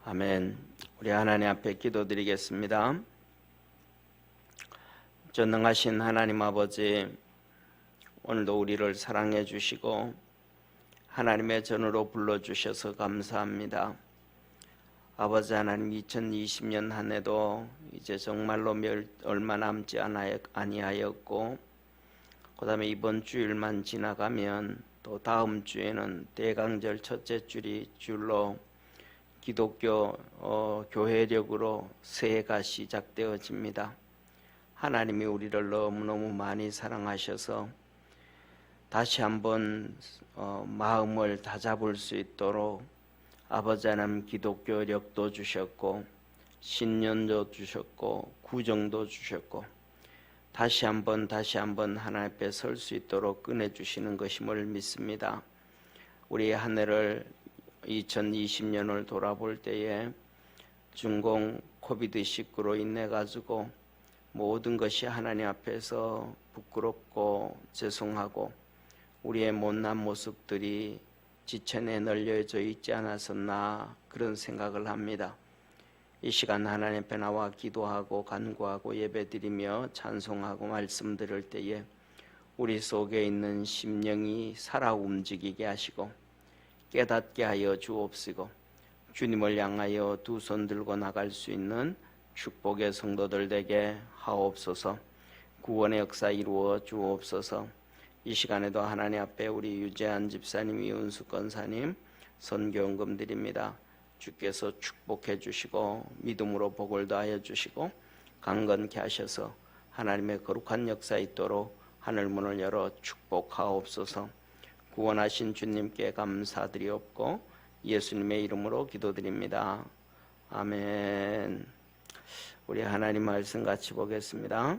아멘. 우리 하나님 앞에 기도드리겠습니다. 전능하신 하나님 아버지, 오늘도 우리를 사랑해 주시고 하나님의 전으로 불러주셔서 감사합니다. 아버지 하나님, 2020년 한 해도 이제 정말로 얼마 남지 아니하였고, 그 다음에 이번 주일만 지나가면 또 다음 주에는 대강절 첫째 줄로 기독교 교회력으로 새해가 시작되어집니다. 하나님이 우리를 너무너무 많이 사랑하셔서 다시 한번 마음을 다잡을 수 있도록 아버지 하나님 기독교력도 주셨고, 신년도 주셨고, 구정도 주셨고, 다시 한번 하나님 앞에 설 수 있도록 꺼내주시는 것임을 믿습니다. 우리 한 해를 2020년을 돌아볼 때에 중공 코비드19로 인해 가지고 모든 것이 하나님 앞에서 부끄럽고 죄송하고 우리의 못난 모습들이 지천에 널려져 있지 않았었나, 그런 생각을 합니다. 이 시간 하나님 앞에 나와 기도하고 간구하고 예배드리며 찬송하고 말씀 들을 때에 우리 속에 있는 심령이 살아 움직이게 하시고 깨닫게 하여 주옵시고, 주님을 향하여 두 손 들고 나갈 수 있는 축복의 성도들 되게 하옵소서. 구원의 역사 이루어 주옵소서. 이 시간에도 하나님 앞에 우리 유재한 집사님, 이은수 권사님 선교헌금 드립니다. 주께서 축복해 주시고 믿음으로 복을 더하여 주시고 강건케 하셔서 하나님의 거룩한 역사 있도록 하늘 문을 열어 축복하옵소서. 구원하신 주님께 감사드리옵고 예수님의 이름으로 기도드립니다. 아멘. 우리 하나님 말씀 같이 보겠습니다.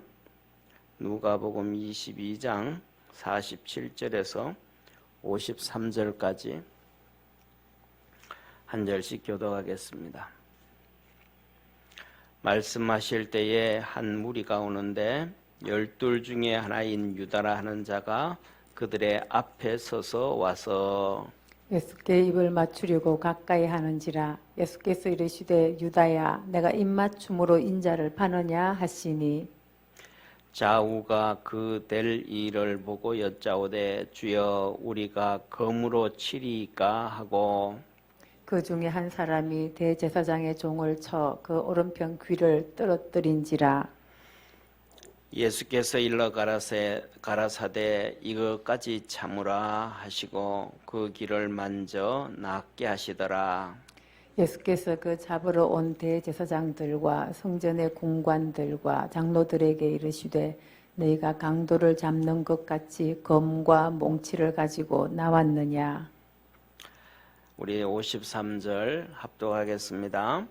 누가복음 22장 47절에서 53절까지 한 절씩 교독하겠습니다. 말씀하실 때에 한 무리가 오는데 12 중에 하나인 유다라 하는 자가 그들의 앞에 서서 와서 예수께 입을 맞추려고 가까이 하는지라. 예수께서 이르시되 유다야, 내가 입맞춤으로 인자를 파느냐 하시니, 좌우가 그 될 일을 보고 여짜오되 주여 우리가 검으로 치리이까 하고, 그 중에 한 사람이 대제사장의 종을 쳐 그 오른편 귀를 떨어뜨린지라. 예수께서 일러 가라사대 이것까지 참으라 하시고 그 길을 만져 낫게 하시더라. 예수께서 그 잡으러 온 대제사장들과 성전의 공관들과 장로들에게 이르시되 너희가 강도를 잡는 것 같이 검과 몽치를 가지고 나왔느냐. 우리 53절 합독하겠습니다.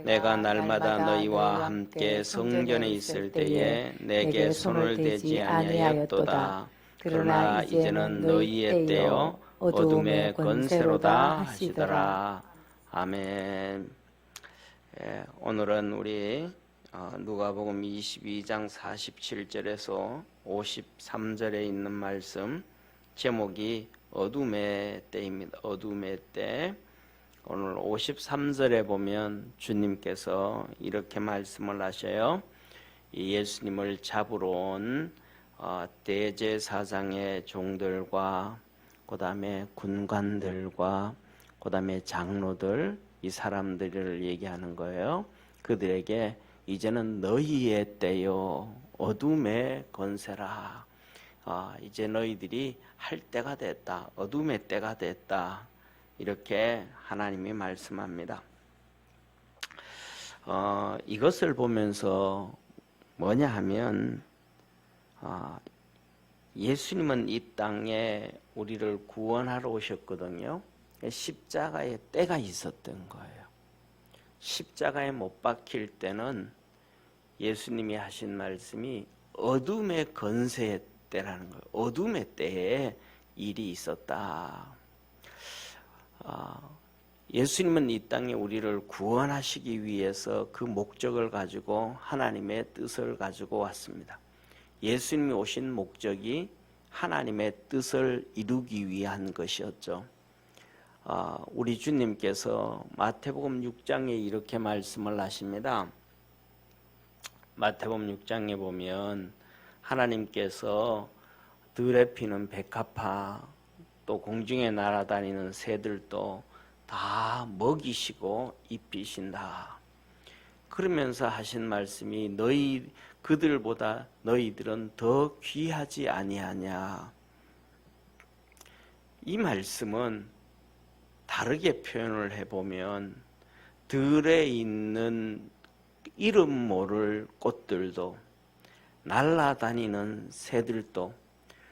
내가 날마다 너희와 함께 성전에 있을 때에 내게 손을 대지 아니하였도다. 그러나 이제는 너희의 때요 어둠의 권세로다 하시더라. 아멘. 오늘은 우리 누가복음 22장 47절에서 53절에 있는 말씀, 제목이 어둠의 때입니다. 어둠의 때. 오늘 53절에 보면 주님께서 이렇게 말씀을 하셔요. 예수님을 잡으러 온 대제사장의 종들과 그 다음에 군관들과 그 다음에 장로들, 이 사람들을 얘기하는 거예요. 그들에게 이제는 너희의 때요 어둠의 권세라. 이제 너희들이 할 때가 됐다. 어둠의 때가 됐다. 이렇게 하나님이 말씀합니다. 이것을 보면서 뭐냐 하면 예수님은 이 땅에 우리를 구원하러 오셨거든요. 십자가의 때가 있었던 거예요. 십자가에 못 박힐 때는 예수님이 하신 말씀이 어둠의 권세의 때라는 거예요. 어둠의 때에 일이 있었다. 예수님은 이 땅에 우리를 구원하시기 위해서 그 목적을 가지고 하나님의 뜻을 가지고 왔습니다. 예수님이 오신 목적이 하나님의 뜻을 이루기 위한 것이었죠. 우리 주님께서 마태복음 6장에 이렇게 말씀을 하십니다. 마태복음 6장에 보면 하나님께서 들에 피는 백합화 또 공중에 날아다니는 새들도 다 먹이시고 입히신다. 그러면서 하신 말씀이 너희 그들보다 너희들은 더 귀하지 아니하냐. 이 말씀은 다르게 표현을 해보면 들에 있는 이름 모를 꽃들도 날아다니는 새들도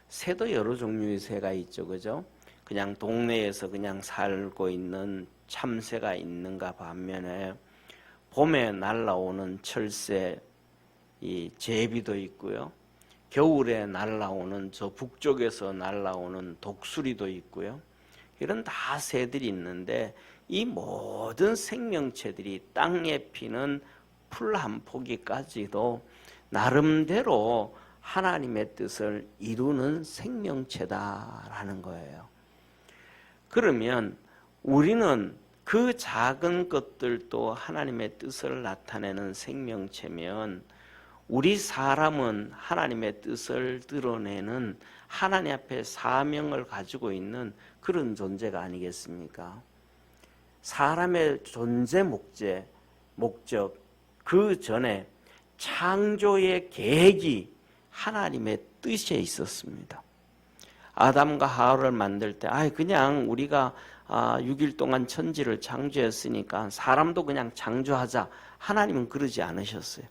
새도 여러 종류의 새가 있죠, 그죠? 그냥 동네에서 그냥 살고 있는 참새가 있는가 반면에 봄에 날아오는 철새, 이 제비도 있고요. 겨울에 날아오는 저 북쪽에서 날아오는 독수리도 있고요. 이런 다 새들이 있는데 이 모든 생명체들이 땅에 피는 풀 한 포기까지도 나름대로 하나님의 뜻을 이루는 생명체다라는 거예요. 그러면 우리는 그 작은 것들도 하나님의 뜻을 나타내는 생명체면 우리 사람은 하나님의 뜻을 드러내는 하나님 앞에 사명을 가지고 있는 그런 존재가 아니겠습니까? 사람의 존재 목적 그 전에 창조의 계획이 하나님의 뜻에 있었습니다. 아담과 하와를 만들 때 그냥 우리가 6일 동안 천지를 창조했으니까 사람도 그냥 창조하자. 하나님은 그러지 않으셨어요.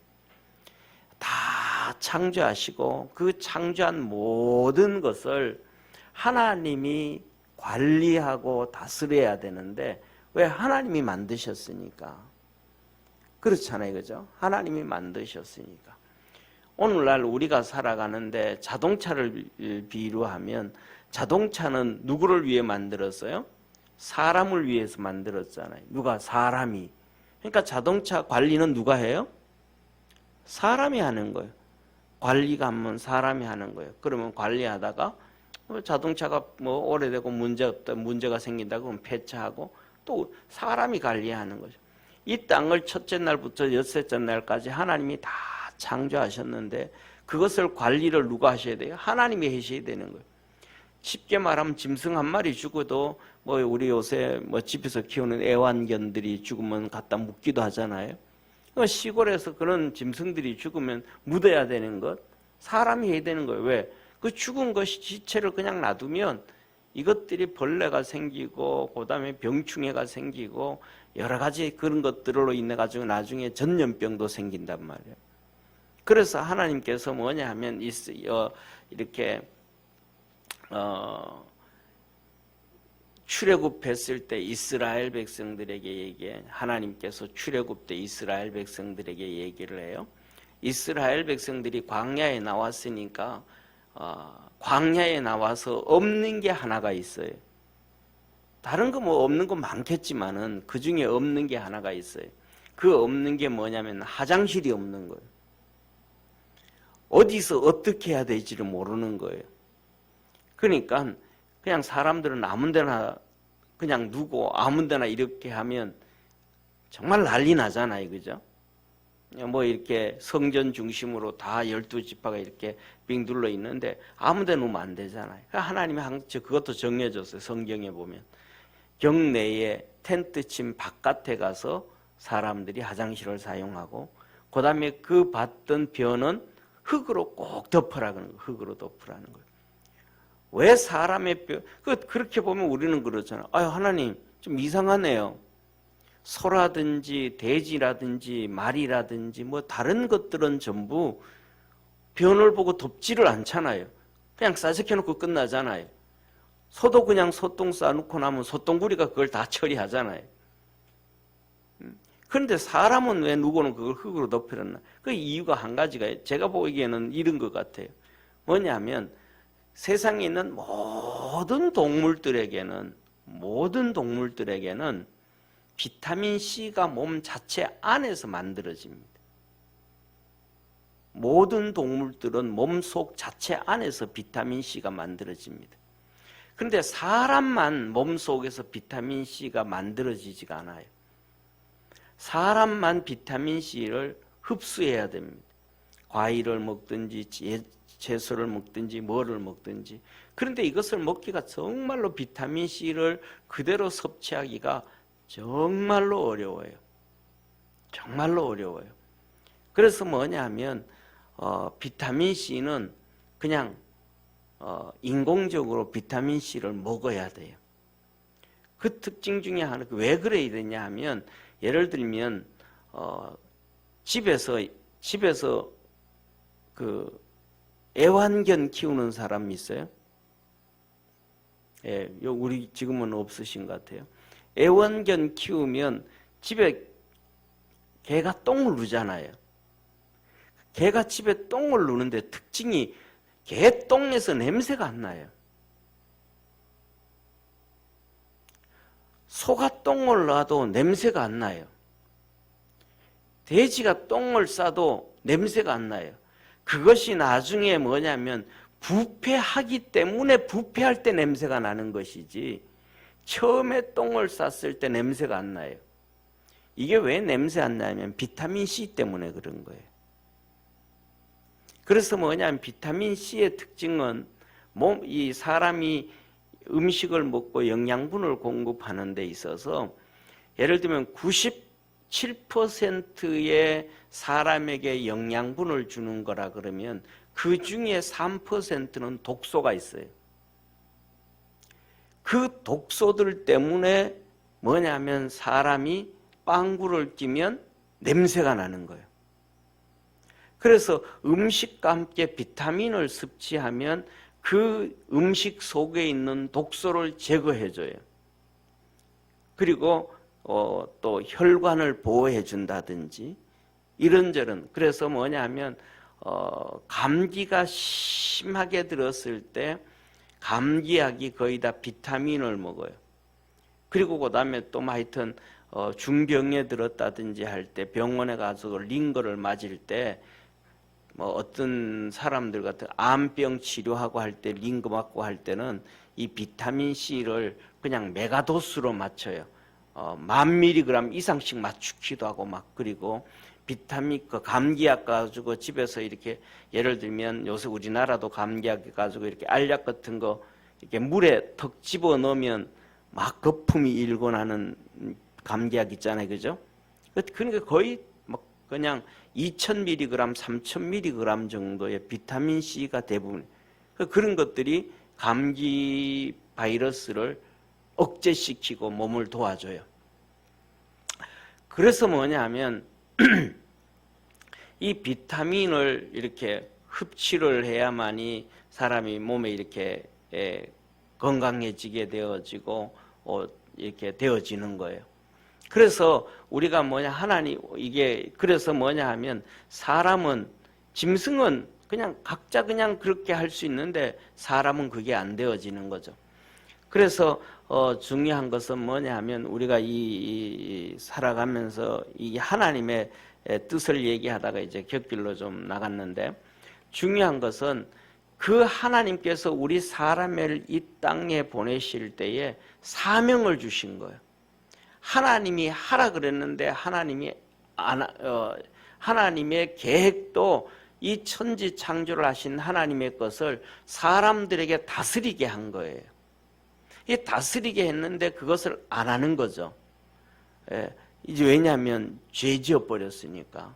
다 창조하시고 그 창조한 모든 것을 하나님이 관리하고 다스려야 되는데 왜? 하나님이 만드셨으니까. 그렇잖아요, 그죠? 하나님이 만드셨으니까. 오늘날 우리가 살아가는데 자동차를 비유하면 자동차는 누구를 위해 만들었어요? 사람을 위해서 만들었잖아요. 누가? 사람이. 그러니까 자동차 관리는 누가 해요? 사람이 하는 거예요. 관리가 하면 사람이 하는 거예요. 그러면 관리하다가 자동차가 오래되고 문제가 생긴다 그러면 폐차하고 또 사람이 관리하는 거죠. 이 땅을 첫째 날부터 여섯째 날까지 하나님이 다 창조하셨는데 그것을 관리를 누가 하셔야 돼요? 하나님이 하셔야 되는 거예요. 쉽게 말하면 짐승 한 마리 죽어도 우리 요새 집에서 키우는 애완견들이 죽으면 갖다 묻기도 하잖아요. 시골에서 그런 짐승들이 죽으면 묻어야 되는 것 사람이 해야 되는 거예요. 왜? 그 죽은 것 시체를 그냥 놔두면 이것들이 벌레가 생기고 그다음에 병충해가 생기고 여러 가지 그런 것들로 인해 가지고 나중에 전염병도 생긴단 말이에요. 그래서 하나님께서 뭐냐 하면 이렇게 출애굽했을 때 이스라엘 백성들에게 하나님께서 출애굽 때 이스라엘 백성들에게 얘기를 해요. 이스라엘 백성들이 광야에 나왔으니까 광야에 나와서 없는 게 하나가 있어요. 다른 거 없는 거 많겠지만은 그 중에 없는 게 하나가 있어요. 그 없는 게 뭐냐면 화장실이 없는 거예요. 어디서 어떻게 해야 될지를 모르는 거예요. 그러니까 그냥 사람들은 아무 데나 그냥 누고 아무 데나 이렇게 하면 정말 난리 나잖아요. 그죠? 이렇게 성전 중심으로 다 12지파가 이렇게 빙 둘러 있는데 아무 데 놓으면 안 되잖아요. 하나님이 그것도 정해줬어요. 성경에 보면. 경내에 텐트 친 바깥에 가서 사람들이 화장실을 사용하고 그 다음에 그 받던 변은 흙으로 꼭 덮으라는 거예요. 흙으로 덮으라는 거예요. 왜 사람의 뼈? 그렇게 보면 우리는 그러잖아요. 하나님 좀 이상하네요. 소라든지 돼지라든지 말이라든지 다른 것들은 전부 변을 보고 덮지를 않잖아요. 그냥 싸적해놓고 끝나잖아요. 소도 그냥 소똥 싸놓고 나면 소똥구리가 그걸 다 처리하잖아요. 그런데 사람은 왜 누구는 그걸 흙으로 덮으렸나? 그 이유가 한 가지가 제가 보기에는 이런 것 같아요. 뭐냐면 세상에 있는 모든 동물들에게는 비타민 C가 몸 자체 안에서 만들어집니다. 모든 동물들은 몸속 자체 안에서 비타민 C가 만들어집니다. 그런데 사람만 몸속에서 비타민C가 만들어지지가 않아요. 사람만 비타민C를 흡수해야 됩니다. 과일을 먹든지 채소를 먹든지 뭐를 먹든지. 그런데 이것을 먹기가 정말로 비타민C를 그대로 섭취하기가 정말로 어려워요. 정말로 어려워요. 그래서 뭐냐면 비타민C는 그냥 인공적으로 비타민C를 먹어야 돼요. 그 특징 중에 하나, 왜 그래야 되냐 하면, 예를 들면 집에서 그 애완견 키우는 사람 있어요? 예, 우리 지금은 없으신 것 같아요. 애완견 키우면 집에 개가 똥을 누잖아요. 개가 집에 똥을 누는데 특징이 개 똥에서 냄새가 안 나요. 소가 똥을 놔도 냄새가 안 나요. 돼지가 똥을 싸도 냄새가 안 나요. 그것이 나중에 뭐냐면 부패하기 때문에 부패할 때 냄새가 나는 것이지 처음에 똥을 쌌을 때 냄새가 안 나요. 이게 왜 냄새 안 나냐면 비타민C 때문에 그런 거예요. 그래서 뭐냐면 비타민C의 특징은 이 사람이 음식을 먹고 영양분을 공급하는 데 있어서 예를 들면 97%의 사람에게 영양분을 주는 거라 그러면 그 중에 3%는 독소가 있어요. 그 독소들 때문에 뭐냐면 사람이 빵구를 끼면 냄새가 나는 거예요. 그래서 음식과 함께 비타민을 섭취하면 그 음식 속에 있는 독소를 제거해줘요. 그리고 또 혈관을 보호해 준다든지 이런저런. 그래서 뭐냐면 감기가 심하게 들었을 때 감기약이 거의 다 비타민을 먹어요. 그리고 그 다음에 또 하여튼 중병에 들었다든지 할 때 병원에 가서 링거를 맞을 때 뭐 어떤 사람들 같은 암병 치료하고 할 때 링거 맞고 할 때는 이 비타민C를 그냥 메가도스로 맞춰요. 1000mg 이상씩 맞추기도 하고 막. 그리고 비타민 그 감기약 가지고 집에서 이렇게 예를 들면 요새 우리나라도 감기약 가지고 이렇게 알약 같은 거 이렇게 물에 턱 집어 넣으면 막 거품이 일고 나는 감기약 있잖아요, 그죠? 그러니까 거의 뭐 그냥 2000mg, 3000mg 정도의 비타민C가 대부분. 그런 것들이 감기 바이러스를 억제시키고 몸을 도와줘요. 그래서 뭐냐면 이 비타민을 이렇게 섭취를 해야만이 사람이 몸에 이렇게 건강해지게 되어지고 이렇게 되어지는 거예요. 그래서 우리가 하나님 이게 그래서 뭐냐 하면 사람은 짐승은 그냥 각자 그냥 그렇게 할 수 있는데 사람은 그게 안 되어지는 거죠. 그래서 중요한 것은 뭐냐 하면 우리가 이 살아가면서 이 하나님의 뜻을 얘기하다가 이제 곁길로 좀 나갔는데 중요한 것은 그 하나님께서 우리 사람을 이 땅에 보내실 때에 사명을 주신 거예요. 하나님이 하라 그랬는데 하나님의 계획도 이 천지 창조를 하신 하나님의 것을 사람들에게 다스리게 한 거예요. 이 다스리게 했는데 그것을 안 하는 거죠. 이제 왜냐하면 죄 지어 버렸으니까.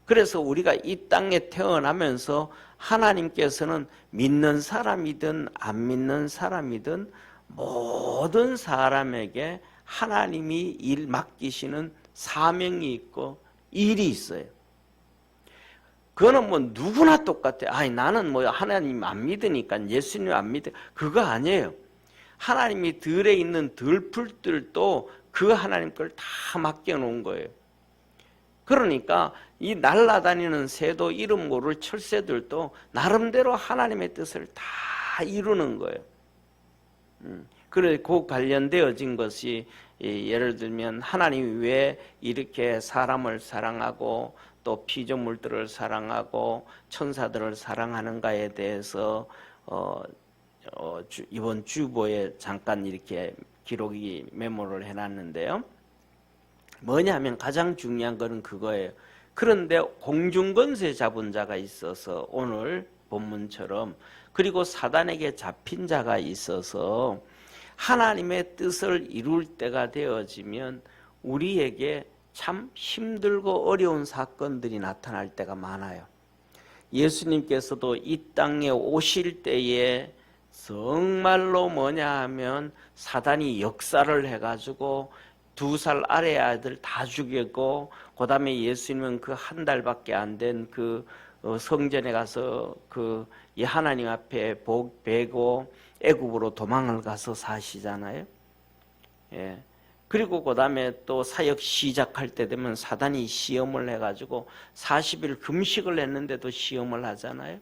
그래서 우리가 이 땅에 태어나면서 하나님께서는 믿는 사람이든 안 믿는 사람이든 모든 사람에게 하나님이 일 맡기시는 사명이 있고 일이 있어요. 그거는 뭐 누구나 똑같아요. 아니 나는 뭐 하나님 안 믿으니까 예수님 안 믿어. 그거 아니에요. 하나님이 들에 있는 들풀들도 그 하나님 걸 다 맡겨놓은 거예요. 그러니까 이 날아다니는 새도 이름 모를 철새들도 나름대로 하나님의 뜻을 다 이루는 거예요. 그래 그 관련되어진 것이 예를 들면 하나님이 왜 이렇게 사람을 사랑하고 또 피조물들을 사랑하고 천사들을 사랑하는가에 대해서 이번 주보에 잠깐 이렇게 기록이 메모를 해놨는데요. 뭐냐면 가장 중요한 거는 그거예요. 그런데 공중권세 잡은 자가 있어서 오늘 본문처럼, 그리고 사단에게 잡힌 자가 있어서 하나님의 뜻을 이룰 때가 되어지면 우리에게 참 힘들고 어려운 사건들이 나타날 때가 많아요. 예수님께서도 이 땅에 오실 때에 정말로 뭐냐 하면 사단이 역사를 해가지고 2살 아래 아이들 다 죽이고, 그 다음에 예수님은 그 한 달밖에 안 된 그 성전에 가서 그 하나님 앞에 복 베고 애굽으로 도망을 가서 사시잖아요. 예. 그리고 그 다음에 또 사역 시작할 때 되면 사단이 시험을 해가지고 40일 금식을 했는데도 시험을 하잖아요.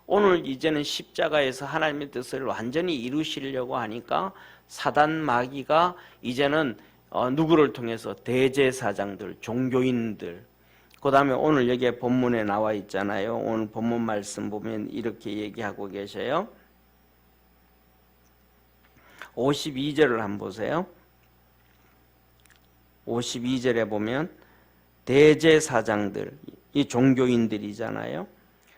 오늘 이제는 십자가에서 하나님의 뜻을 완전히 이루시려고 하니까 사단 마귀가 이제는 누구를 통해서 대제사장들, 종교인들, 그 다음에 오늘 여기에 본문에 나와 있잖아요. 오늘 본문 말씀 보면 이렇게 얘기하고 계셔요. 52절을 한번 보세요. 52절에 보면 대제사장들, 이 종교인들이잖아요.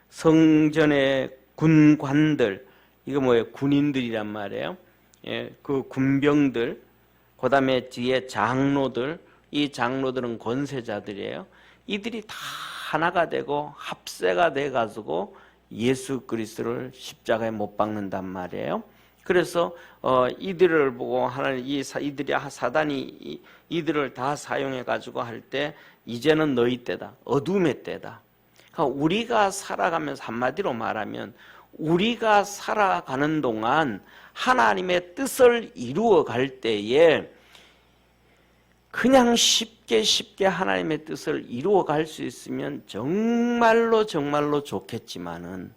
성전의 군관들, 이거 뭐예요? 군인들이란 말이에요. 예, 그 군병들, 그 다음에 뒤에 장로들, 이 장로들은 권세자들이에요. 이들이 다 하나가 되고 합세가 돼가지고 예수 그리스도를 십자가에 못 박는단 말이에요. 그래서 이들을 보고 하나님, 이들이 사단이 이들을 다 사용해 가지고 할 때 이제는 너희 때다, 어둠의 때다. 그러니까 우리가 살아가면서, 한마디로 말하면 우리가 살아가는 동안 하나님의 뜻을 이루어 갈 때에 그냥 쉽게 하나님의 뜻을 이루어 갈 수 있으면 정말로 좋겠지만은,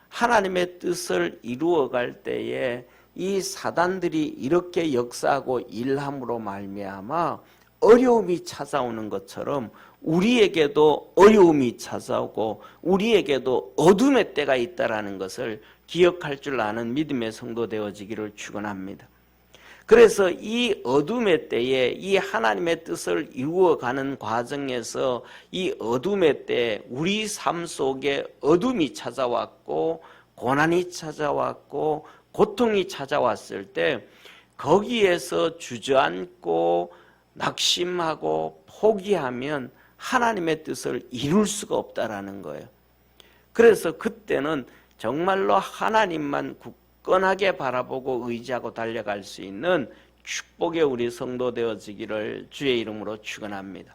하나님의 뜻을 이루어 갈 때에 이 사단들이 이렇게 역사하고 일함으로 말미암아 어려움이 찾아오는 것처럼 우리에게도 어려움이 찾아오고 우리에게도 어둠의 때가 있다라는 것을 기억할 줄 아는 믿음의 성도 되어지기를 축원합니다. 그래서 이 어둠의 때에 이 하나님의 뜻을 이루어가는 과정에서 이 어둠의 때 우리 삶 속에 어둠이 찾아왔고 고난이 찾아왔고 고통이 찾아왔을 때 거기에서 주저앉고 낙심하고 포기하면 하나님의 뜻을 이룰 수가 없다라는 거예요. 그래서 그때는 정말로 하나님만 굳건하게 바라보고 의지하고 달려갈 수 있는 축복의 우리 성도 되어지기를 주의 이름으로 축원합니다.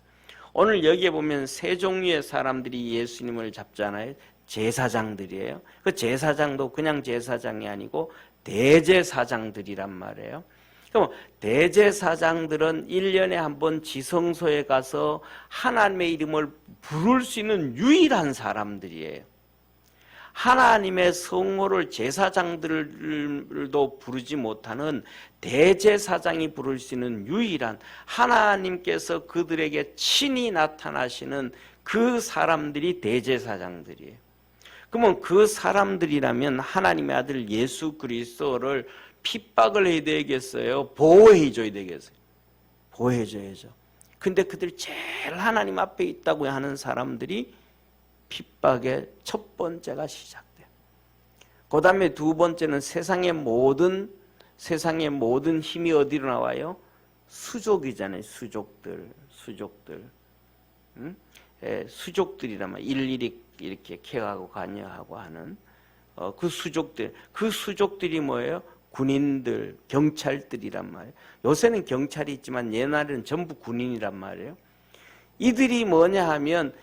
오늘 여기에 보면 세 종류의 사람들이 예수님을 잡잖아요. 제사장들이에요. 그 제사장도 그냥 제사장이 아니고 대제사장들이란 말이에요. 그럼 대제사장들은 1년에 한 번 지성소에 가서 하나님의 이름을 부를 수 있는 유일한 사람들이에요. 하나님의 성호를 제사장들도 부르지 못하는 대제사장이 부를 수 있는 유일한, 하나님께서 그들에게 친히 나타나시는 그 사람들이 대제사장들이에요. 그러면 그 사람들이라면 하나님의 아들 예수 그리스도를 핍박을 해야 되겠어요? 보호해 줘야 되겠어요? 보호해 줘야죠. 근데 그들 제일 하나님 앞에 있다고 하는 사람들이 핍박의 첫 번째가 시작돼요. 그 다음에 두 번째는 세상의 모든 힘이 어디로 나와요? 수족이잖아요. 수족들. 응? 수족들이라면 일일이 이렇게 케어하고 관여하고 하는 그 수족들이 뭐예요? 군인들, 경찰들이란 말이에요. 요새는 경찰이 있지만 옛날에는 전부 군인이란 말이에요. 이들이 뭐냐 하면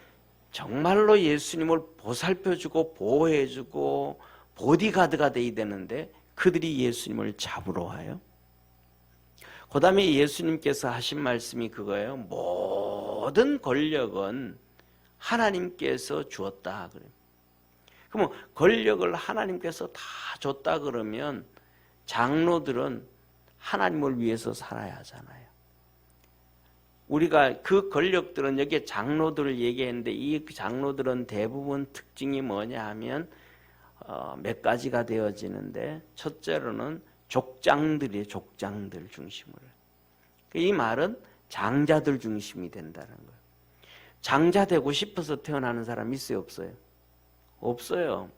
정말로 예수님을 보살펴주고 보호해주고 보디가드가 돼야 되는데 그들이 예수님을 잡으러 와요. 그 다음에 예수님께서 하신 말씀이 그거예요. 모든 권력은 하나님께서 주었다. 그러면 권력을 하나님께서 다 줬다 그러면 장로들은 하나님을 위해서 살아야 하잖아요. 우리가 그 권력들은, 여기에 장로들을 얘기했는데 이 장로들은 대부분 특징이 뭐냐 하면 몇 가지가 되어지는데 첫째로는 족장들이에요. 족장들 중심으로. 이 말은 장자들 중심이 된다는 거예요. 장자 되고 싶어서 태어나는 사람 있어요? 없어요? 없어요.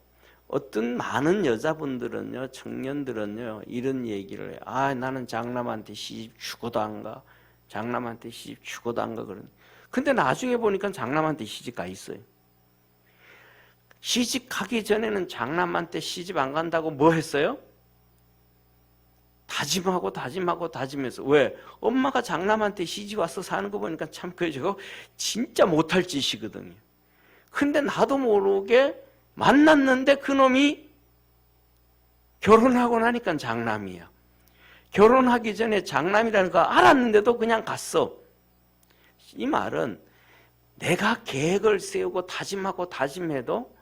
어떤 많은 여자분들은요, 청년들은요, 이런 얘기를 해요. 아, 나는 장남한테 시집 주고도 안 가. 장남한테 시집 주고도 안 가. 근데 나중에 보니까 장남한테 시집 가 있어요. 시집 가기 전에는 장남한테 시집 안 간다고 뭐 했어요? 다짐하고 다짐하고 다짐해서. 왜? 엄마가 장남한테 시집 와서 사는 거 보니까 참 저거 진짜 못할 짓이거든요. 근데 나도 모르게 만났는데 그놈이 결혼하고 나니까 장남이야. 결혼하기 전에 장남이라는 거 알았는데도 그냥 갔어. 이 말은 내가 계획을 세우고 다짐하고 다짐해도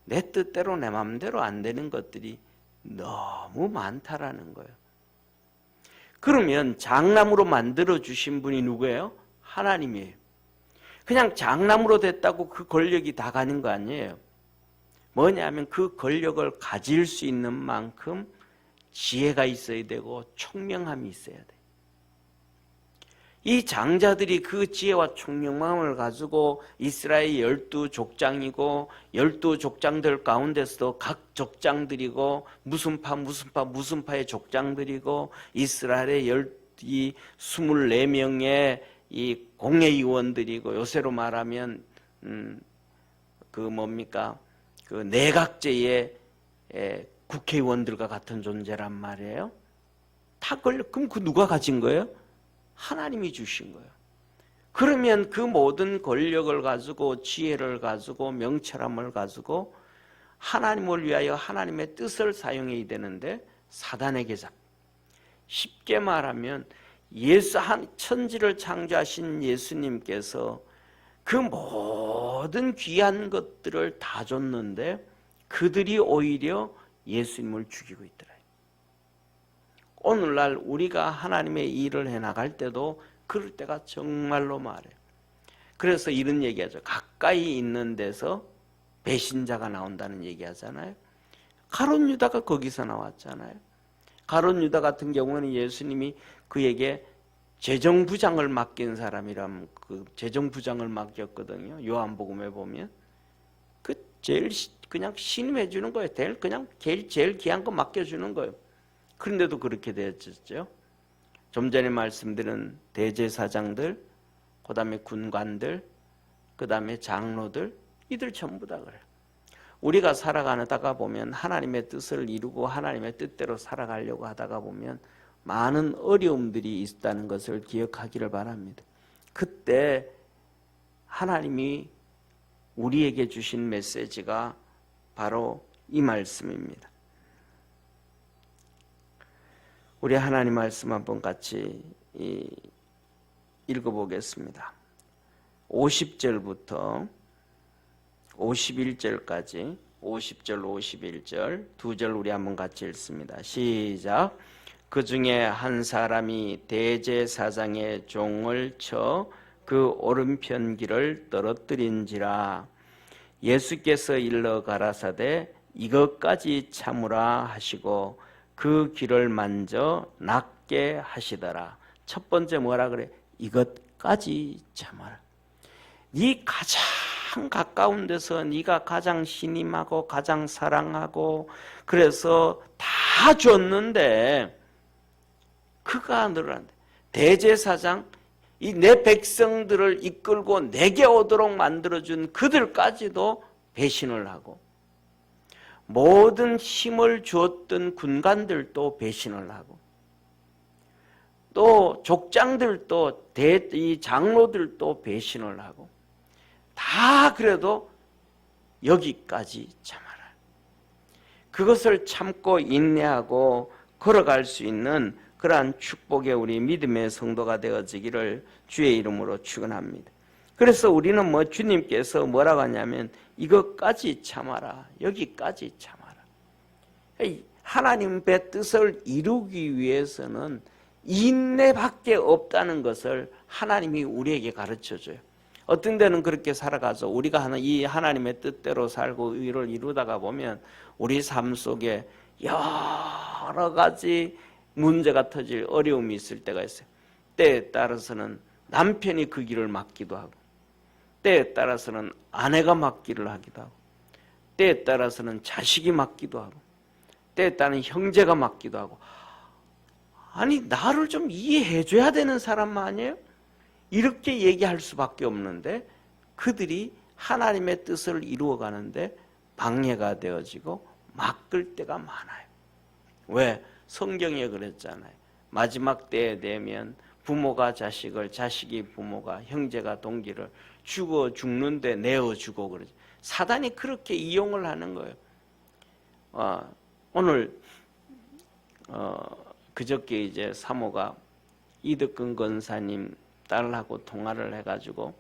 내 뜻대로 내 마음대로 안 되는 것들이 너무 많다라는 거예요. 그러면 장남으로 만들어 주신 분이 누구예요? 하나님이에요. 그냥 장남으로 됐다고 그 권력이 다 가는 거 아니에요. 뭐냐면 그 권력을 가질 수 있는 만큼 지혜가 있어야 되고 총명함이 있어야 돼. 이 장자들이 그 지혜와 총명함을 가지고 이스라엘 12족장이고 12족장들 가운데서도 각 족장들이고 무슨 파의 족장들이고 이스라엘의 24명의 이 공회의원들이고 요새로 말하면 그 내각제의 국회의원들과 같은 존재란 말이에요. 그럼 그 누가 가진 거예요? 하나님이 주신 거예요. 그러면 그 모든 권력을 가지고 지혜를 가지고 명철함을 가지고 하나님을 위하여 하나님의 뜻을 사용해야 되는데 사단에게 잡. 쉽게 말하면 천지를 창조하신 예수님께서 그 모든 귀한 것들을 다 줬는데 그들이 오히려 예수님을 죽이고 있더라. 오늘날 우리가 하나님의 일을 해나갈 때도 그럴 때가 정말로 많아요. 그래서 이런 얘기하죠. 가까이 있는 데서 배신자가 나온다는 얘기하잖아요. 가룟 유다가 거기서 나왔잖아요. 가룟 유다 같은 경우는 예수님이 그에게 재정부장을 맡긴 사람이라면 그 재정부장을 맡겼거든요. 요한복음에 보면 그 제일 그냥 신임해 주는 거예요. 그냥 제일 귀한 거 맡겨주는 거예요. 그런데도 그렇게 되었죠. 좀 전에 말씀드린 대제사장들, 그 다음에 군관들, 그 다음에 장로들, 이들 전부 다 그래요. 우리가 살아가다가 보면 하나님의 뜻을 이루고 하나님의 뜻대로 살아가려고 하다가 보면 많은 어려움들이 있다는 것을 기억하기를 바랍니다. 그때 하나님이 우리에게 주신 메시지가 바로 이 말씀입니다. 우리 하나님 말씀 한번 같이 읽어보겠습니다. 50절부터 51절까지 50절 51절 두 절 우리 한번 같이 읽습니다. 시작. 그 중에 한 사람이 대제사장의 종을 쳐 그 오른편 길을 떨어뜨린지라. 예수께서 일러 가라사대 이것까지 참으라 하시고 그 길을 만져 낫게 하시더라. 첫 번째 뭐라 그래? 이것까지 참아라. 네 가장 가까운 데서 네가 가장 신임하고 가장 사랑하고 그래서 다 줬는데 그가 늘어난다. 대제사장 이 내 백성들을 이끌고 내게 오도록 만들어준 그들까지도 배신을 하고 모든 힘을 주었던 군관들도 배신을 하고 또 족장들도 이 장로들도 배신을 하고 다 그래도 여기까지 참아라. 그것을 참고 인내하고 걸어갈 수 있는 그러한 축복의 우리 믿음의 성도가 되어지기를 주의 이름으로 축원합니다. 그래서 우리는 주님께서 뭐라고 하냐면 이것까지 참아라. 여기까지 참아라. 하나님의 뜻을 이루기 위해서는 인내밖에 없다는 것을 하나님이 우리에게 가르쳐줘요. 어떤 데는 그렇게 살아가서 우리가 하는 이 하나님의 뜻대로 살고 의를 이루다가 보면 우리 삶 속에 여러 가지 문제가 터질 어려움이 있을 때가 있어요. 때에 따라서는 남편이 그 길을 막기도 하고, 때에 따라서는 아내가 막기를 하기도 하고, 때에 따라서는 자식이 막기도 하고, 때에 따른 형제가 막기도 하고. 아니, 나를 좀 이해해 줘야 되는 사람 아니에요? 이렇게 얘기할 수밖에 없는데 그들이 하나님의 뜻을 이루어가는데 방해가 되어지고 막을 때가 많아요. 왜? 성경에 그랬잖아요. 마지막 때에 되면 부모가 자식을, 자식이 부모가, 형제가 동기를 죽는데 내어주고 그러지. 사단이 그렇게 이용을 하는 거예요. 오늘 그저께 이제 사모가 이덕근 권사님 딸하고 통화를 해가지고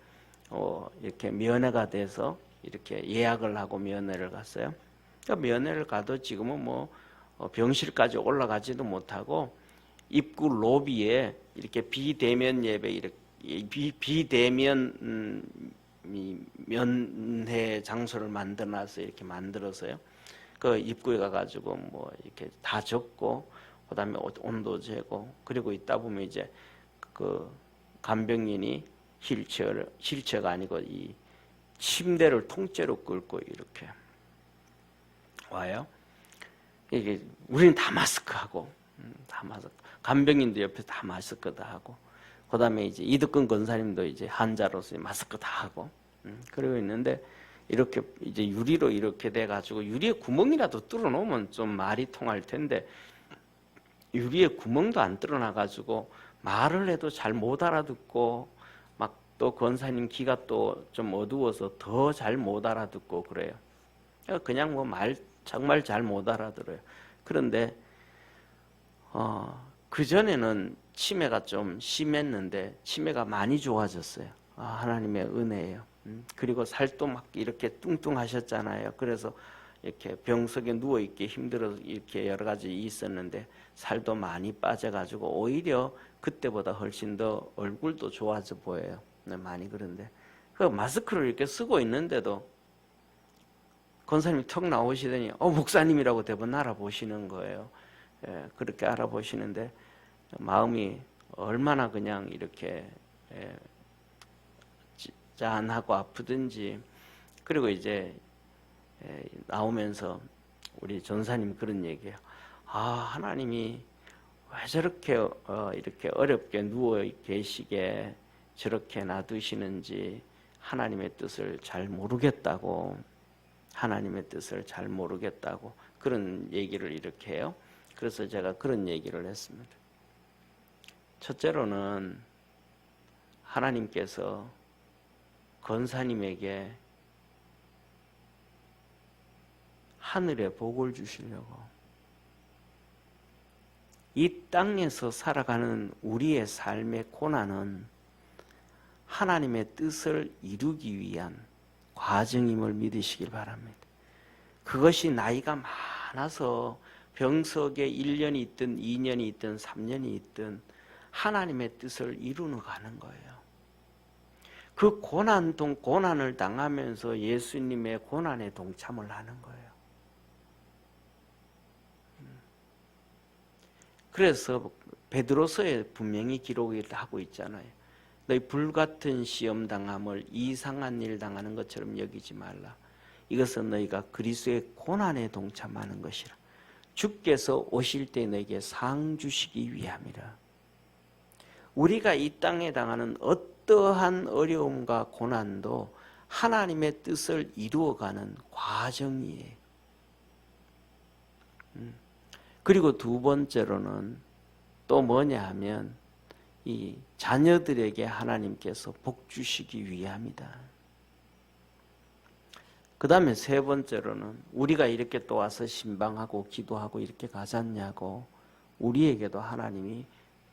이렇게 면회가 돼서 이렇게 예약을 하고 면회를 갔어요. 그러니까 면회를 가도 지금은 뭐 병실까지 올라가지도 못하고 입구 로비에 이렇게 비대면 예배 이렇게 비대면 면회 장소를 만들어놔서 이렇게 만들어서요. 그 입구에 가가지고 뭐 이렇게 다 적고 그다음에 온도 재고 그리고 있다 보면 이제 그 간병인이 휠체어가 아니고 이 침대를 통째로 끌고 이렇게 와요. 이게 우리는 다 마스크하고 다 마스크. 간병인도 옆에 다 마스크 다 하고 그다음에 이제 이덕근 권사님도 이제 환자로서 마스크 다 하고 그러고 있는데 이렇게 이제 유리로 이렇게 돼 가지고 유리에 구멍이라도 뚫어 놓으면 좀 말이 통할 텐데 유리에 구멍도 안 뚫어 놔 가지고 말을 해도 잘 못 알아듣고 막 또 권사님 귀가 또 좀 어두워서 더 잘 못 알아듣고 그래요. 그냥 뭐 말 정말 잘 못 알아들어요. 그런데 그 전에는 치매가 좀 심했는데 치매가 많이 좋아졌어요. 하나님의 은혜예요. 그리고 살도 막 이렇게 뚱뚱하셨잖아요. 그래서 이렇게 병석에 누워 있기 힘들어서 이렇게 여러 가지 있었는데 살도 많이 빠져가지고 오히려 그때보다 훨씬 더 얼굴도 좋아져 보여요. 많이 그런데 그 마스크를 이렇게 쓰고 있는데도 권사님이 턱 나오시더니 목사님이라고 대부분 알아보시는 거예요. 예, 그렇게 알아보시는데 마음이 얼마나 그냥 이렇게 짠하고 아프든지. 그리고 이제 나오면서 우리 전사님 그런 얘기해요. 하나님이 왜 저렇게 이렇게 어렵게 누워 계시게 저렇게 놔두시는지 하나님의 뜻을 잘 모르겠다고, 하나님의 뜻을 잘 모르겠다고 그런 얘기를 이렇게 해요. 그래서 제가 그런 얘기를 했습니다. 첫째로는 하나님께서 권사님에게 하늘의 복을 주시려고 이 땅에서 살아가는 우리의 삶의 고난은 하나님의 뜻을 이루기 위한 과정임을 믿으시길 바랍니다. 그것이 나이가 많아서 병석에 1년이 있든 2년이 있든 3년이 있든 하나님의 뜻을 이루어 가는 거예요. 그 고난을 당하면서 예수님의 고난에 동참을 하는 거예요. 그래서 베드로서에 분명히 기록을 하고 있잖아요. 너희 불같은 시험 당함을 이상한 일 당하는 것처럼 여기지 말라. 이것은 너희가 그리스도의 고난에 동참하는 것이라. 주께서 오실 때 너에게 상 주시기 위함이라. 우리가 이 땅에 당하는 어떠한 어려움과 고난도 하나님의 뜻을 이루어가는 과정이에요. 그리고 두 번째로는 또 뭐냐 하면 이 자녀들에게 하나님께서 복 주시기 위함이다. 그 다음에 세 번째로는 우리가 이렇게 또 와서 신방하고 기도하고 이렇게 가잖냐고, 우리에게도 하나님이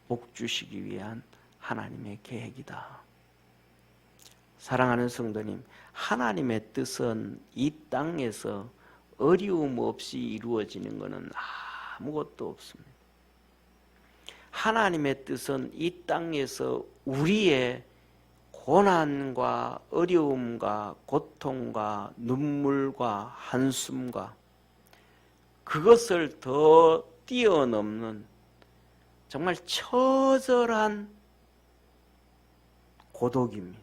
복 주시기 위한 하나님의 계획이다. 사랑하는 성도님, 하나님의 뜻은 이 땅에서 어려움 없이 이루어지는 것은 아무것도 없습니다. 하나님의 뜻은 이 땅에서 우리의 고난과 어려움과 고통과 눈물과 한숨과 그것을 더 뛰어넘는 정말 처절한 고독입니다.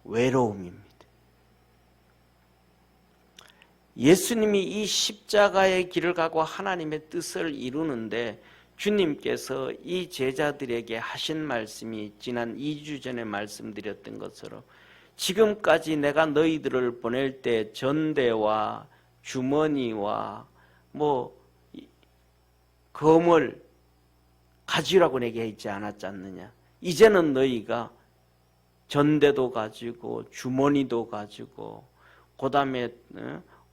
외로움입니다. 예수님이 이 십자가의 길을 가고 하나님의 뜻을 이루는데 주님께서 이 제자들에게 하신 말씀이 지난 2주 전에 말씀드렸던 것처럼 지금까지 내가 너희들을 보낼 때 전대와 주머니와 검을 가지라고 내게 있지 않았지 않느냐. 이제는 너희가 전대도 가지고 주머니도 가지고 그 다음에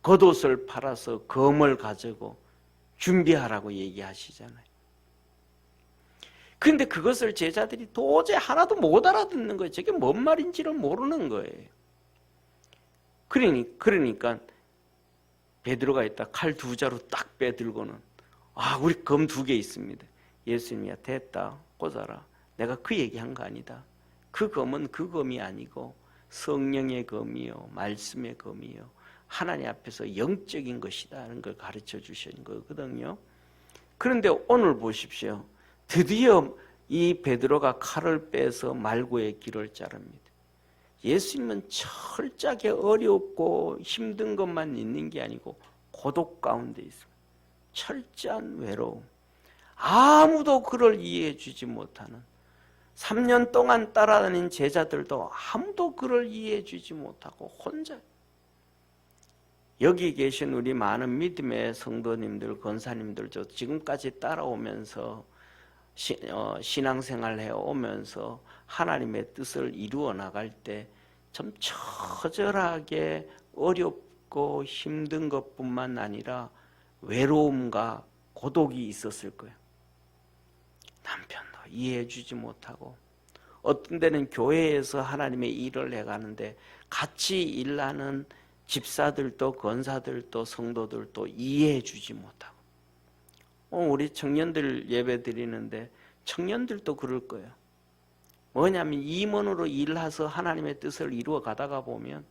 겉옷을 팔아서 검을 가지고 준비하라고 얘기하시잖아요. 근데 그것을 제자들이 도저히 하나도 못 알아듣는 거예요. 저게 뭔 말인지를 모르는 거예요. 그러니까 베드로가 있다 칼 2자루 딱 빼들고는 우리 검 2개 있습니다. 예수님이야 됐다 꽂아라. 내가 그 얘기한 거 아니다. 그 검은 그 검이 아니고 성령의 검이요 말씀의 검이요 하나님 앞에서 영적인 것이다라는 걸 가르쳐 주신 거거든요. 그런데 오늘 보십시오. 드디어 이 베드로가 칼을 빼서 말고의 길을 자릅니다. 예수님은 철저하게 어렵고 힘든 것만 있는 게 아니고 고독 가운데 있습니다. 철저한 외로움. 아무도 그를 이해해 주지 못하는 3년 동안 따라다닌 제자들도 아무도 그를 이해해 주지 못하고 혼자 여기 계신 우리 많은 믿음의 성도님들, 권사님들도 지금까지 따라오면서 신앙생활 해오면서 하나님의 뜻을 이루어 나갈 때 좀 처절하게 어렵고 힘든 것뿐만 아니라 외로움과 고독이 있었을 거예요. 남편도 이해해 주지 못하고 어떤 데는 교회에서 하나님의 일을 해가는데 같이 일하는 집사들도 권사들도 성도들도 이해해 주지 못하고 우리 청년들 예배 드리는데 청년들도 그럴 거예요. 뭐냐면 임원으로 일해서 하나님의 뜻을 이루어 가다가 보면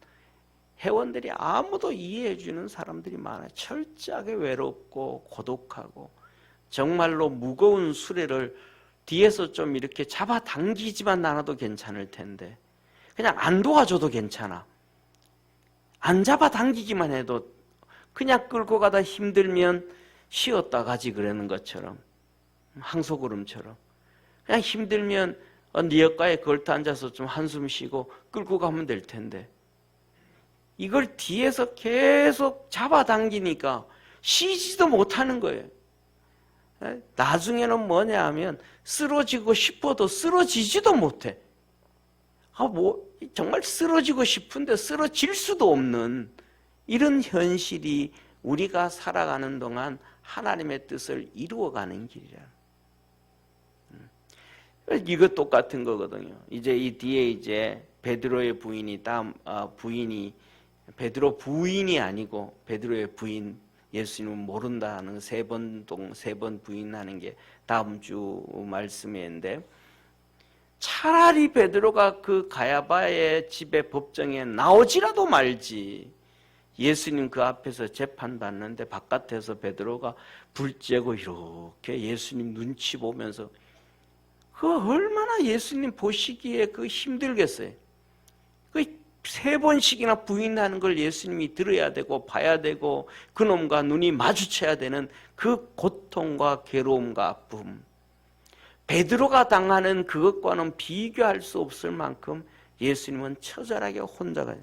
회원들이 아무도 이해해 주는 사람들이 많아요. 철저하게 외롭고 고독하고 정말로 무거운 수레를 뒤에서 좀 이렇게 잡아당기지만 않아도 괜찮을 텐데 그냥 안 도와줘도 괜찮아. 안 잡아당기기만 해도 그냥 끌고 가다 힘들면 쉬었다 가지 그러는 것처럼 항소구름처럼 그냥 힘들면 네 옆가에 걸터 앉아서 좀 한숨 쉬고 끌고 가면 될 텐데 이걸 뒤에서 계속 잡아당기니까 쉬지도 못하는 거예요. 나중에는 뭐냐 하면 쓰러지고 싶어도 쓰러지지도 못해. 정말 쓰러지고 싶은데 쓰러질 수도 없는 이런 현실이 우리가 살아가는 동안 하나님의 뜻을 이루어가는 길이라. 이거 똑같은 거거든요. 이제 이 뒤에 이제 베드로의 부인이 베드로 부인이 아니고 베드로의 부인 예수님은 모른다는 세 번 부인하는 게 다음 주 말씀인데 차라리 베드로가 그 가야바의 집의 법정에 나오지라도 말지. 예수님 그 앞에서 재판받는데 바깥에서 베드로가 불 쬐고 이렇게 예수님 눈치 보면서 그 얼마나 예수님 보시기에 그 힘들겠어요. 그 3번씩이나 부인하는 걸 예수님이 들어야 되고 봐야 되고 그놈과 눈이 마주쳐야 되는 그 고통과 괴로움과 아픔. 베드로가 당하는 그것과는 비교할 수 없을 만큼 예수님은 처절하게 혼자가.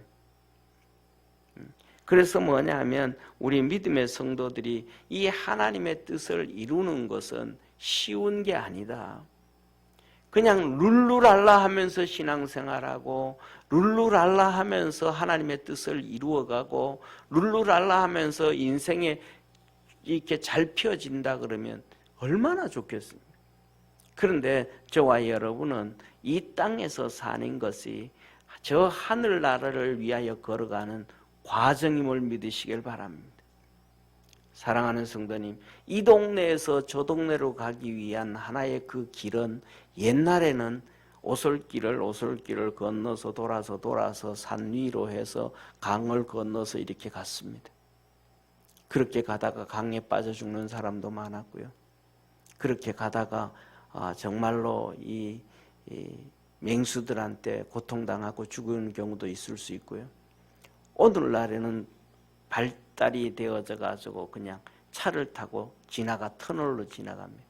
그래서 뭐냐 하면 우리 믿음의 성도들이 이 하나님의 뜻을 이루는 것은 쉬운 게 아니다. 그냥 룰루랄라 하면서 신앙생활하고 룰루랄라 하면서 하나님의 뜻을 이루어가고 룰루랄라 하면서 인생에 이렇게 잘 펴진다 그러면 얼마나 좋겠습니까? 그런데 저와 여러분은 이 땅에서 사는 것이 저 하늘나라를 위하여 걸어가는 과정임을 믿으시길 바랍니다. 사랑하는 성도님, 이 동네에서 저 동네로 가기 위한 하나의 그 길은 옛날에는 오솔길을 건너서 돌아서 산 위로 해서 강을 건너서 이렇게 갔습니다. 그렇게 가다가 강에 빠져 죽는 사람도 많았고요. 그렇게 가다가 정말로 이 맹수들한테 고통당하고 죽은 경우도 있을 수 있고요. 오늘날에는 발달이 되어져 가지고 그냥 차를 타고 터널로 지나갑니다.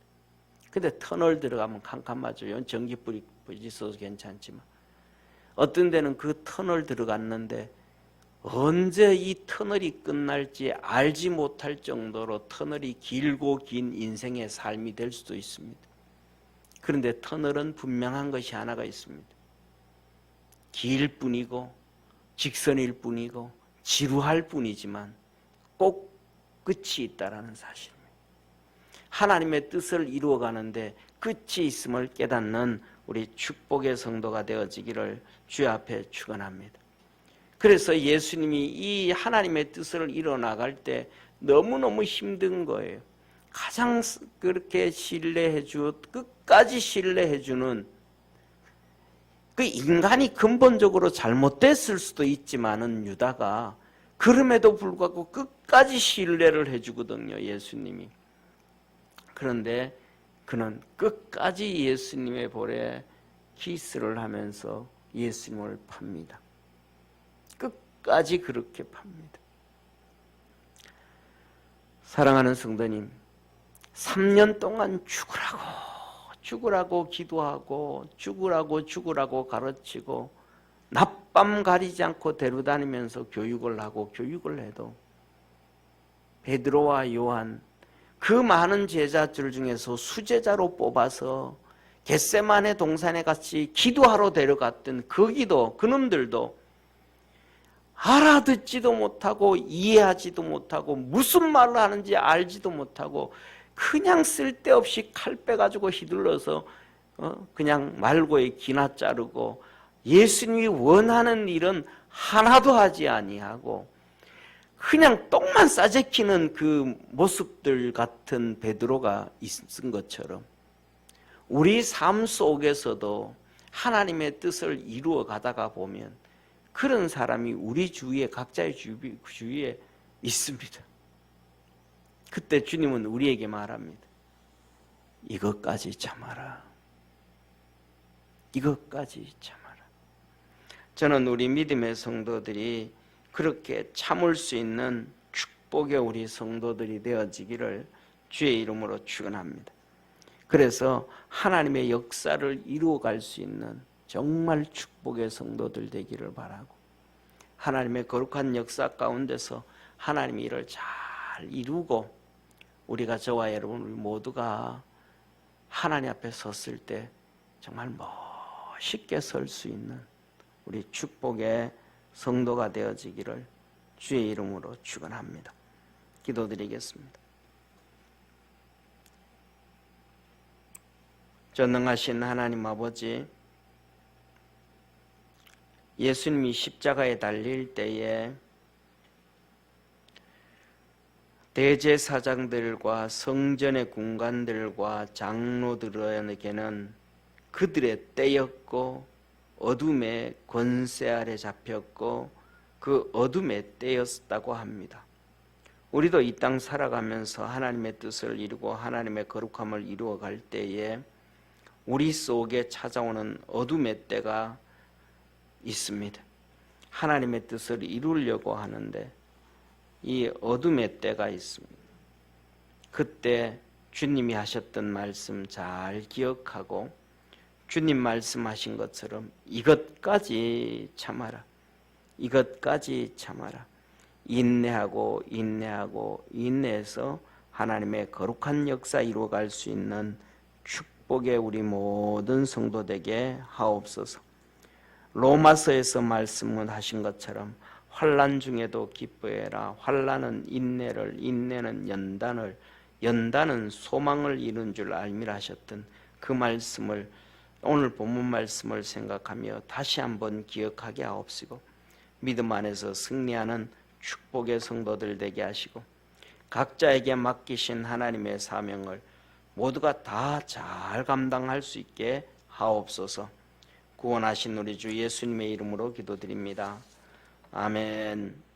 근데 터널 들어가면 캄캄하죠. 전기불이 있어서 괜찮지만 어떤 데는 그 터널 들어갔는데 언제 이 터널이 끝날지 알지 못할 정도로 터널이 길고 긴 인생의 삶이 될 수도 있습니다. 그런데 터널은 분명한 것이 하나가 있습니다. 길 뿐이고 직선일 뿐이고 지루할 뿐이지만 꼭 끝이 있다라는 사실입니다. 하나님의 뜻을 이루어가는데 끝이 있음을 깨닫는 우리 축복의 성도가 되어지기를 주의 앞에 축원합니다. 그래서 예수님이 이 하나님의 뜻을 이뤄나갈 때 너무너무 힘든 거예요. 가장 그렇게 끝까지 신뢰해주는 그 인간이 근본적으로 잘못됐을 수도 있지만은 유다가 그럼에도 불구하고 끝까지 신뢰를 해주거든요, 예수님이. 그런데 그는 끝까지 예수님의 볼에 키스를 하면서 예수님을 팝니다. 끝까지 그렇게 팝니다. 사랑하는 성도님, 3년 동안 죽으라고 기도하고 죽으라고 가르치고 낮밤 가리지 않고 데려다니면서 교육을 하고 교육을 해도 베드로와 요한 그 많은 제자들 중에서 수제자로 뽑아서 겟세마네 동산에 같이 기도하러 데려갔던 그놈들도 알아듣지도 못하고 이해하지도 못하고 무슨 말을 하는지 알지도 못하고 그냥 쓸데없이 칼 빼가지고 휘둘러서 그냥 말고의 기나 자르고 예수님이 원하는 일은 하나도 하지 아니하고 그냥 똥만 싸제키는 그 모습들 같은 베드로가 있은 것처럼 우리 삶 속에서도 하나님의 뜻을 이루어 가다가 보면 그런 사람이 우리 주위에 각자의 주위에 있습니다. 그때 주님은 우리에게 말합니다. 이것까지 참아라. 이것까지 참아라. 저는 우리 믿음의 성도들이 그렇게 참을 수 있는 축복의 우리 성도들이 되어지기를 주의 이름으로 축원합니다. 그래서 하나님의 역사를 이루어갈 수 있는 정말 축복의 성도들 되기를 바라고 하나님의 거룩한 역사 가운데서 하나님이 이를 잘 이루고 우리가 저와 여러분 모두가 하나님 앞에 섰을 때 정말 멋있게 설 수 있는 우리 축복의 성도가 되어지기를 주의 이름으로 축원합니다. 기도드리겠습니다. 전능하신 하나님 아버지, 예수님이 십자가에 달릴 때에 대제사장들과 성전의 군관들과 장로들에게는 그들의 때였고 어둠의 권세 아래 잡혔고 그 어둠의 때였다고 합니다. 우리도 이 땅 살아가면서 하나님의 뜻을 이루고 하나님의 거룩함을 이루어갈 때에 우리 속에 찾아오는 어둠의 때가 있습니다. 하나님의 뜻을 이루려고 하는데 이 어둠의 때가 있습니다. 그때 주님이 하셨던 말씀 잘 기억하고 주님 말씀하신 것처럼 이것까지 참아라. 이것까지 참아라. 인내하고 인내해서 하나님의 거룩한 역사 이루어갈 수 있는 축복의 우리 모든 성도 되게 하옵소서. 로마서에서 말씀을 하신 것처럼 환난 중에도 기뻐해라. 환난은 인내를, 인내는 연단을, 연단은 소망을 이룬 줄 알미라 하셨던 그 말씀을 오늘 본문 말씀을 생각하며 다시 한번 기억하게 하옵시고 믿음 안에서 승리하는 축복의 성도들 되게 하시고 각자에게 맡기신 하나님의 사명을 모두가 다 잘 감당할 수 있게 하옵소서. 구원하신 우리 주 예수님의 이름으로 기도드립니다. 아멘.